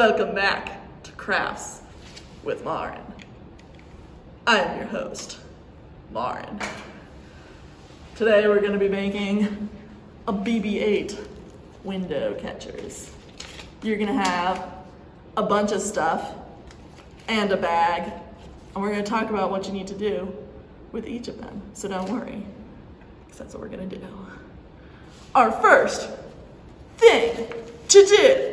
Welcome back to Crafts with Marin. I am your host, Marin. Today we're going to be making a BB8 window catchers. You're going to have a bunch of stuff and a bag, and we're going to talk about what you need to do with each of them. So don't worry, because that's what we're going to do. Our first thing to do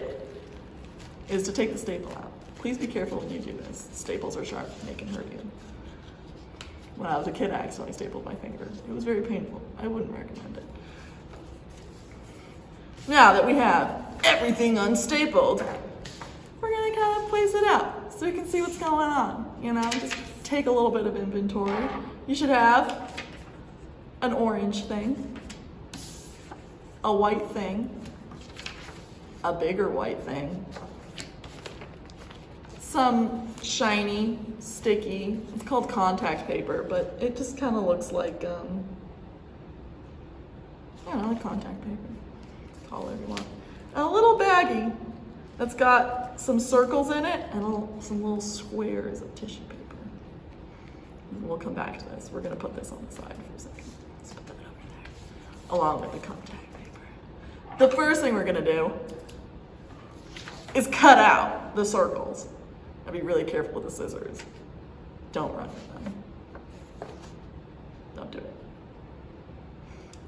is to take the staple out. Please be careful when you do this. Staples are sharp, they can hurt you. When I was a kid, I accidentally stapled my finger. It was very painful. I wouldn't recommend it. Now that we have everything unstapled, we're gonna kind of place it out so we can see what's going on. You know, just take a little bit of inventory. You should have an orange thing, a white thing, a bigger white thing, some shiny, sticky, it's called contact paper, but it just kind of looks like, I don't know, like contact paper. Call it whatever you want. And a little baggie that's got some circles in it and some little squares of tissue paper. And we'll come back to this. We're gonna put this on the side for a second. Let's put that over there, along with the contact paper. The first thing we're gonna do is cut out the circles. I'll be really careful with the scissors. Don't run with them. Don't do it.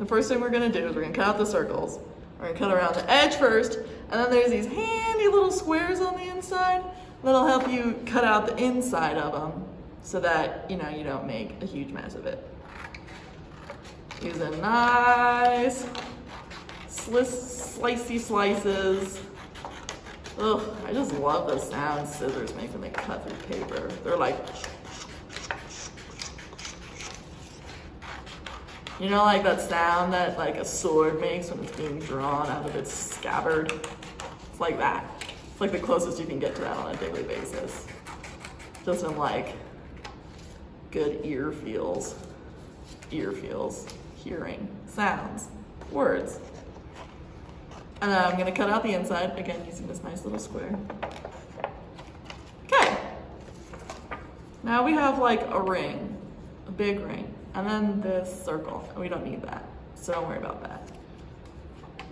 The first thing we're gonna do is we're gonna cut out the circles. We're gonna cut around the edge first, and then there's these handy little squares on the inside that'll help you cut out the inside of them so that, you know, you don't make a huge mess of it. Use a nice slicey slices. Ugh, I just love the sound scissors make when they cut through paper. They're like, you know, like that sound that like a sword makes when it's being drawn out of its scabbard? It's like that. It's like the closest you can get to that on a daily basis. Just in like good ear feels, hearing, sounds, words. And I'm gonna cut out the inside, again, using this nice little square. Okay. Now we have like a ring, a big ring, and then this circle, and we don't need that, so don't worry about that.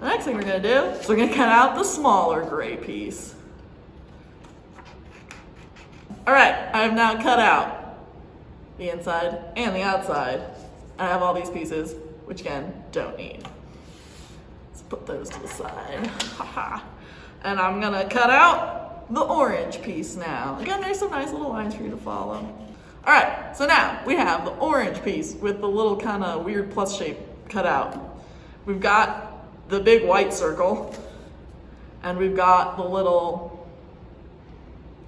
The next thing we're gonna do is we're gonna cut out the smaller gray piece. All right, I have now cut out the inside and the outside. I have all these pieces, which again, don't need. Put those to the side. And I'm gonna cut out the orange piece now. Again, there's some nice little lines for you to follow. All right, so now we have the orange piece with the little kind of weird plus shape cut out. We've got the big white circle, and we've got the little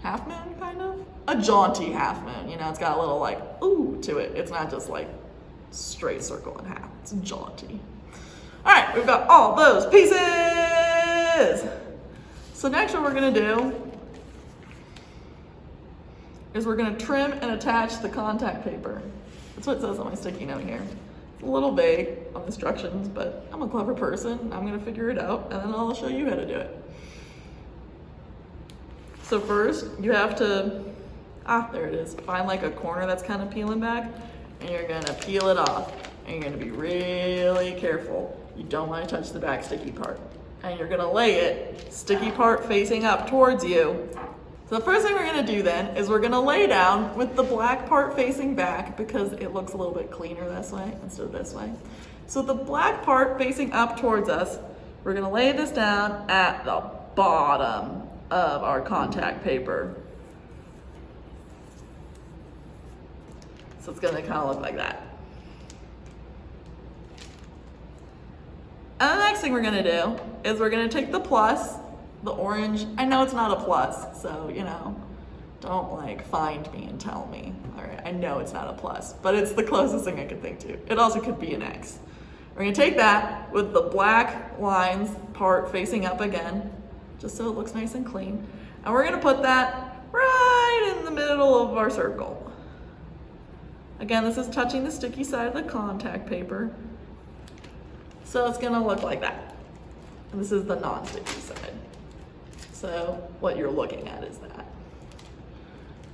half moon, kind of? A jaunty half moon, you know, it's got a little like, ooh, to it. It's not just like straight circle in half, it's jaunty. All right, we've got all those pieces. So next what we're gonna do is we're gonna trim and attach the contact paper. That's what it says on my sticky note here. It's a little vague on instructions, but I'm a clever person. I'm gonna figure it out, and then I'll show you how to do it. So first, you have to, there it is. Find like a corner that's kind of peeling back, and you're gonna peel it off. And you're gonna be really careful. You don't wanna touch the back sticky part. And you're gonna lay it, sticky part facing up towards you. So the first thing we're gonna do then is we're gonna lay down with the black part facing back because it looks a little bit cleaner this way instead of this way. So the black part facing up towards us, we're gonna lay this down at the bottom of our contact paper. So it's gonna kind of look like that. And the next thing we're gonna do is we're gonna take the plus, the orange. I know it's not a plus, so, you know, don't like find me and tell me. All right, I know it's not a plus, but it's the closest thing I could think to. It also could be an X. We're gonna take that with the black lines part facing up again, just so it looks nice and clean. And we're gonna put that right in the middle of our circle. Again, this is touching the sticky side of the contact paper. So it's gonna look like that. And this is the non-sticky side. So what you're looking at is that.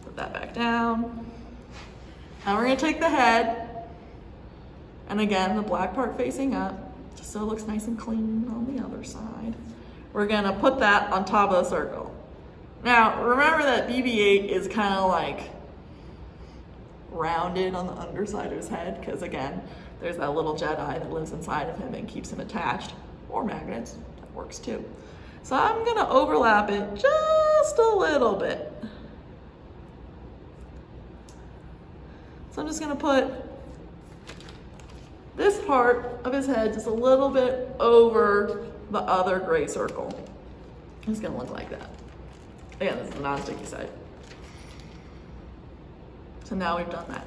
Put that back down. Now we're gonna take the head, and again, the black part facing up, just so it looks nice and clean on the other side. We're gonna put that on top of the circle. Now, remember that BB8 is kind of like rounded on the underside of his head, because again, there's that little Jedi that lives inside of him and keeps him attached, or magnets, that works too. So I'm gonna overlap it just a little bit. So I'm just gonna put this part of his head just a little bit over the other gray circle. It's gonna look like that. Again, this is the non-sticky side. So now we've done that.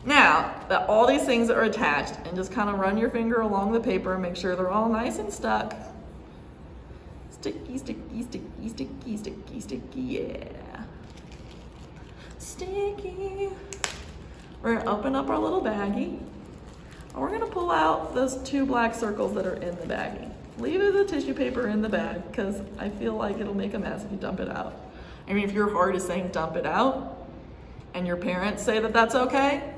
Now that all these things are attached, and just kind of run your finger along the paper and make sure they're all nice and stuck. Sticky, sticky, sticky, sticky, sticky, sticky, yeah. Sticky. We're gonna open up our little baggie, and we're gonna pull out those 2 black circles that are in the baggie. Leave the tissue paper in the bag, because I feel like it'll make a mess if you dump it out. I mean, if your heart is saying dump it out, and your parents say that that's okay,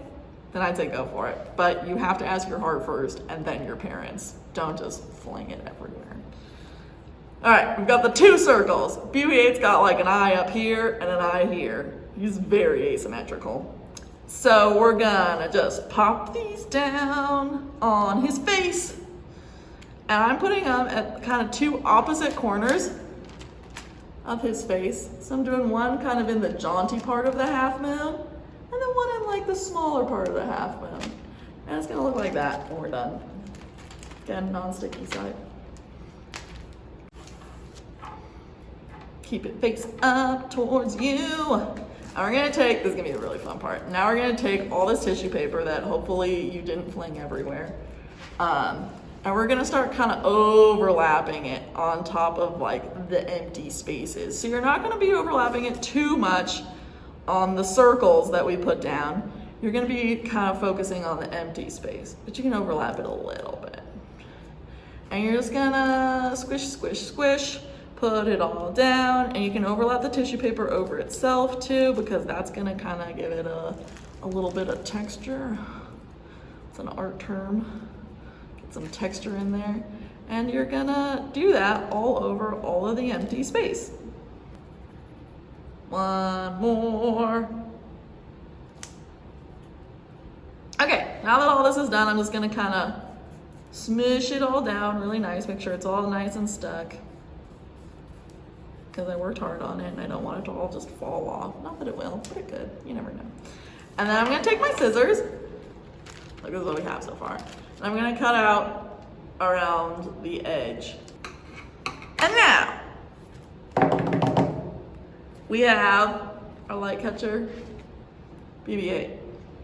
then I'd say go for it. But you have to ask your heart first, and then your parents. Don't just fling it everywhere. All right, we've got the 2 circles. BB8's got like an eye up here and an eye here. He's very asymmetrical. So we're gonna just pop these down on his face. And I'm putting them at kind of 2 opposite corners of his face. So I'm doing one kind of in the jaunty part of the half moon, and then one in like the smaller part of the half moon. And it's gonna look like that when we're done. Again, non-sticky side. Keep it face up towards you. Now we're gonna take, this is gonna be a really fun part. Now we're gonna take all this tissue paper that hopefully you didn't fling everywhere. And we're gonna start kind of overlapping it on top of like the empty spaces. So you're not gonna be overlapping it too much on the circles that we put down. You're gonna be kind of focusing on the empty space, but you can overlap it a little bit. And you're just gonna squish, squish, squish, put it all down, and you can overlap the tissue paper over itself too, because that's gonna kind of give it a little bit of texture. It's an art term. Some texture in there, and you're gonna do that all over all of the empty space. One more. Okay, now that all this is done, I'm just gonna kind of smush it all down really nice, make sure it's all nice and stuck, because I worked hard on it and I don't want it to all just fall off. Not that it will, but it could, you never know. And then I'm gonna take my scissors, like this is what we have so far. I'm gonna cut out around the edge. And now, we have our light catcher, BB8.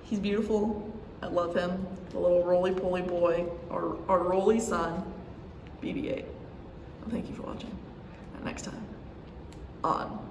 He's beautiful, I love him. The little roly-poly boy, our roly son, BB8. Well, thank you for watching. And next time, on